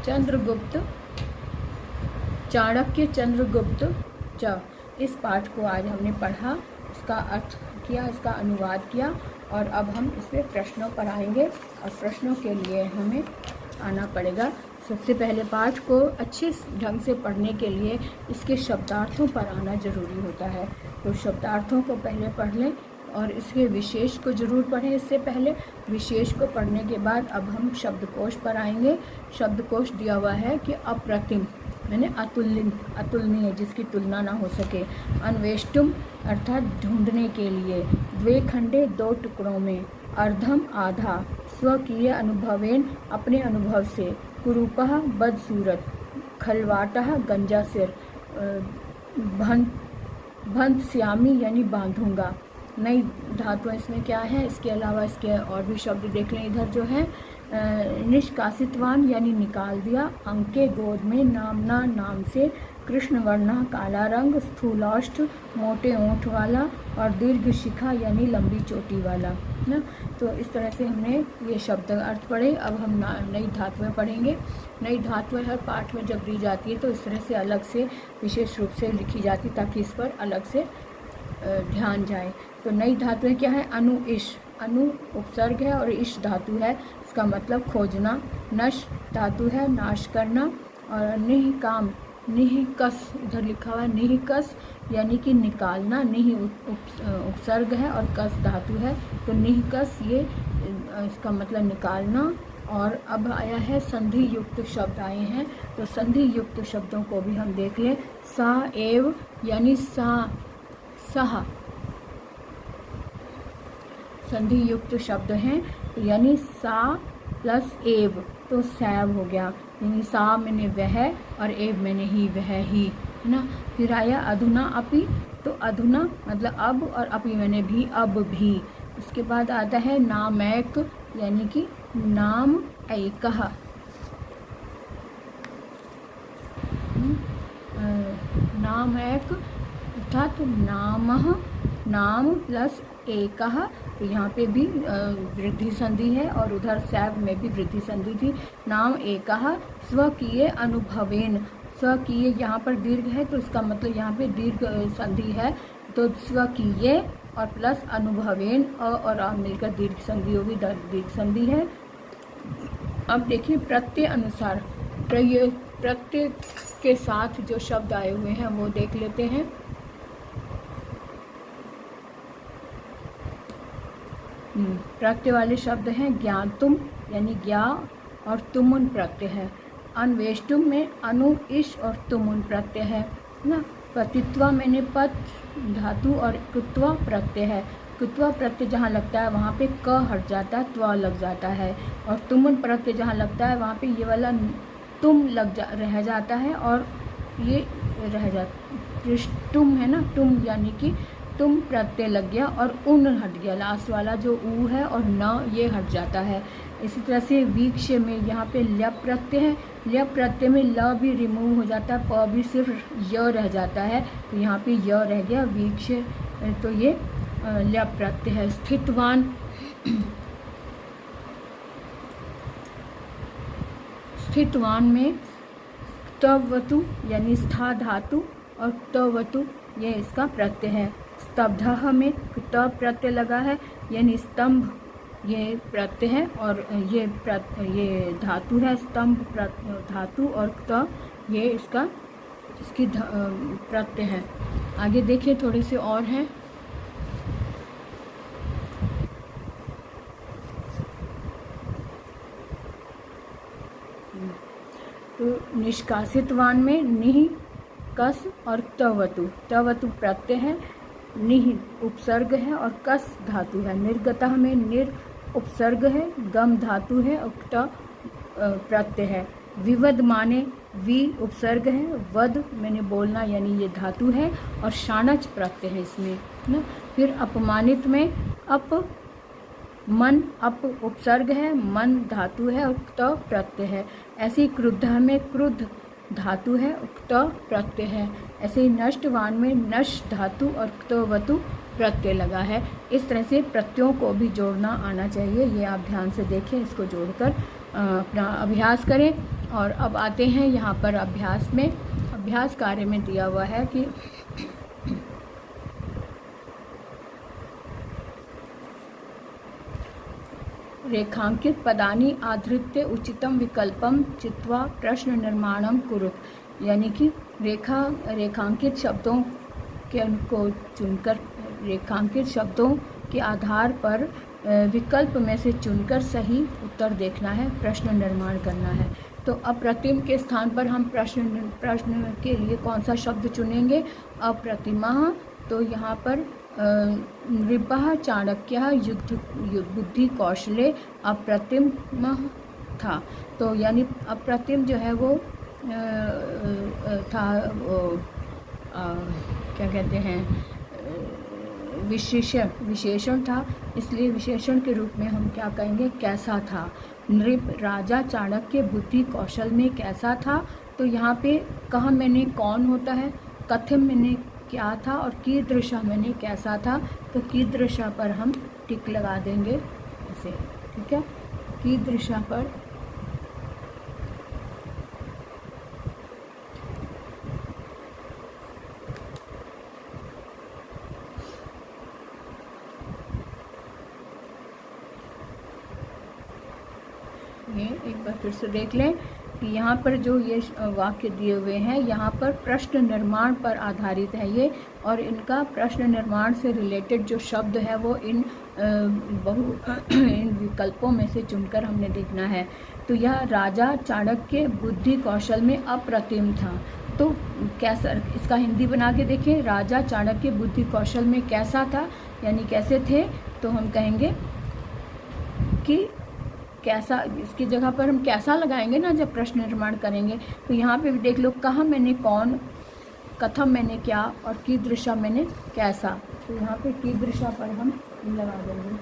चंद्रगुप्त, चाणक्य चंद्रगुप्त च। इस पाठ को आज हमने पढ़ा, इसका अर्थ किया, इसका अनुवाद किया और अब हम इस पर प्रश्नों पर आएंगे और प्रश्नों के लिए हमें आना पड़ेगा। सबसे पहले पाठ को अच्छे ढंग से पढ़ने के लिए इसके शब्दार्थों पर आना ज़रूरी होता है। तो शब्दार्थों को पहले पढ़ लें और इसके विशेष को ज़रूर पढ़ें। इससे पहले विशेष को पढ़ने के बाद अब हम शब्दकोश पर आएंगे। शब्दकोश दिया हुआ है कि अप्रतिम मैंने अतुलनीय, जिसकी तुलना ना हो सके। अन्वेष्टुम अर्थात ढूंढने के लिए। द्वे खंडे, दो टुकड़ों में। अर्धम आधा। स्वकीय अनुभवेन अपने अनुभव से। कुरूपः बदसूरत। खलवाटः गंजा सिर। भंत्स्यामि यानी बांधूंगा। नई धातु इसमें क्या है, इसके अलावा इसके और भी शब्द देख लें। इधर जो है निष्कासितवान यानी निकाल दिया। अंके गोद में। नामना नाम से। कृष्ण वर्णा काला रंग। स्थूलाष्ठ मोटे ओंठ वाला और दीर्घ शिखा यानी लंबी चोटी वाला ना। तो इस तरह से हमने ये शब्द अर्थ पढ़े। अब हम नई धातुएं पढ़ेंगे। नई धातुएं हर पाठ में जब दी जाती है तो इस तरह से अलग से विशेष रूप से लिखी जाती ताकि इस पर अलग से ध्यान जाए। तो नई धातुएं क्या है। अनु इश, अनु उपसर्ग है और इश धातु है, इसका मतलब खोजना। नश धातु है, नाश करना। और निह काम, निह कस इधर लिखा हुआ है, निह कस यानी कि निकालना। निह उपसर्ग है और कस धातु है, तो निह कस ये इसका मतलब निकालना। और अब आया है संधि युक्त शब्द आए हैं, तो संधि युक्त शब्दों को भी हम देख लें। सा एव यानी सा सहा संधि युक्त शब्द हैं, यानी सा प्लस एव तो सैव हो गया, यानी सा मैंने वह और एव मैंने ही वह ही, है ना। फिर आया अधुना अपि, तो अधुना मतलब अब और अपि मैंने भी, अब भी। उसके बाद आता है नामैक यानी कि नाम ऐकः। नामैक अर्थात नामः, नाम प्लस एकः, तो यहाँ पे भी वृद्धि संधि है और उधर सैव में भी वृद्धि संधि थी। नाम एकः स्वकीय अनुभवेन, स्वकीय यहाँ पर दीर्घ है तो इसका मतलब यहाँ पे दीर्घ संधि है, तो स्वकीय और प्लस अनुभवेन और आ मिलकर दीर्घ संधि होगी, दीर्घ संधि है। अब देखिए प्रत्यय अनुसार, प्रत्यय के साथ जो शब्द आए हुए हैं वो देख लेते हैं। प्रत्यय वाले शब्द हैं ज्ञातुम यानी ज्ञा और तुमुन प्रत्यय है। अन्वेष्टुम में अनु इश और तुमुन प्रत्यय है ना। पतित्वा मैंने पत धातु और कुत्वा प्रत्यय है। कुत्वा प्रत्यय जहाँ लगता है वहाँ पे क हट जाता है, त्वा लग जाता है। और तुमुन प्रत्यय जहाँ लगता है वहाँ पे ये वाला तुम रह जाता है और ये रह जाता। पृष्ठुम है ना, तुम यानी कि तुम प्रत्यय लग गया और उन हट गया, लास्ट वाला जो ऊ है और न ये हट जाता है। इसी तरह से वीक्ष में यहाँ पे ल्य प्रत्यय है, ल्य प्रत्यय में ल भी रिमूव हो जाता है, प भी सिर्फ य रह जाता है, तो यहाँ पे य रह गया वीक्ष, तो ये ल्य प्रत्यय है। स्थितवान, स्थितवान में तवतु यानी स्था धातु और तवतु ये इसका प्रत्यय है। स्तब्धः में त प्रत्यय लगा है यानी स्तंभ ये प्रत्यय है और ये धातु है, स्तंभ धातु और त ये इसकी प्रत्यय है। आगे देखिए थोड़े से और हैं। तो निष्कासितवान में निह कस और तवतु, तवतु प्रत्यय है, निह उपसर्ग है और कस धातु है। निर्गतः में निर उपसर्ग है, गम धातु है और ट प्रत्यय है। विवद माने वी उपसर्ग है, वद मैंने बोलना यानी ये धातु है और शानच प्रत्यय है इसमें ना। फिर अपमानित में अप मन, अप उपसर्ग है, मन धातु है और त प्रत्यय है। ऐसे ही क्रुद्ध में क्रुद्ध धातु है, उक्त प्रत्यय है। ऐसे ही नष्टवान में नश धातु और क्तवतु प्रत्यय लगा है। इस तरह से प्रत्ययों को भी जोड़ना आना चाहिए, ये आप ध्यान से देखें, इसको जोड़कर अपना अभ्यास करें। और अब आते हैं यहाँ पर अभ्यास में। अभ्यास कार्य में दिया हुआ है कि रेखांकित पदानि आधृत्य उचितम विकल्पम चित्वा प्रश्न निर्माणम कुरुत। यानी कि रेखांकित शब्दों को चुनकर, रेखांकित शब्दों के आधार पर विकल्प में से चुनकर सही उत्तर देखना है, प्रश्न निर्माण करना है। तो अप्रतिम के स्थान पर हम प्रश्न के लिए कौन सा शब्द चुनेंगे? अप्रतिमा। तो यहाँ पर नृपः चाणक्यः युद्ध बुद्धि कौशले अप्रतिम था। तो यानी अप्रतिम जो है वो था, क्या कहते हैं, विशेषण था, इसलिए विशेषण के रूप में हम क्या कहेंगे? कैसा था। नृप राजा चाणक्य बुद्धि कौशल में कैसा था। तो यहाँ पे कहा मैंने कौन होता है, कथम मैंने क्या था, और कीदृशा मैंने कैसा था। तो कीदृशा पर हम टिक लगा देंगे ऐसे, ठीक है। कीदृशा पर ये एक बार फिर से देख लें कि यहाँ पर जो ये वाक्य दिए हुए हैं, यहाँ पर प्रश्न निर्माण पर आधारित है ये, और इनका प्रश्न निर्माण से रिलेटेड जो शब्द है वो इन विकल्पों में से चुनकर हमने देखना है। तो यह राजा चाणक्य बुद्धि कौशल में अप्रतिम था। तो कैसा, इसका हिंदी बना के देखें, राजा चाणक्य बुद्धि कौशल में कैसा था, यानी कैसे थे। तो हम कहेंगे कि कैसा, इसकी जगह पर हम कैसा लगाएंगे ना जब प्रश्न निर्माण करेंगे। तो यहाँ पे भी देख लो, कहा मैंने कौन, कथम मैंने क्या, और कीदृशा मैंने कैसा। तो यहाँ पे कीदृशा पर हम लगा देंगे।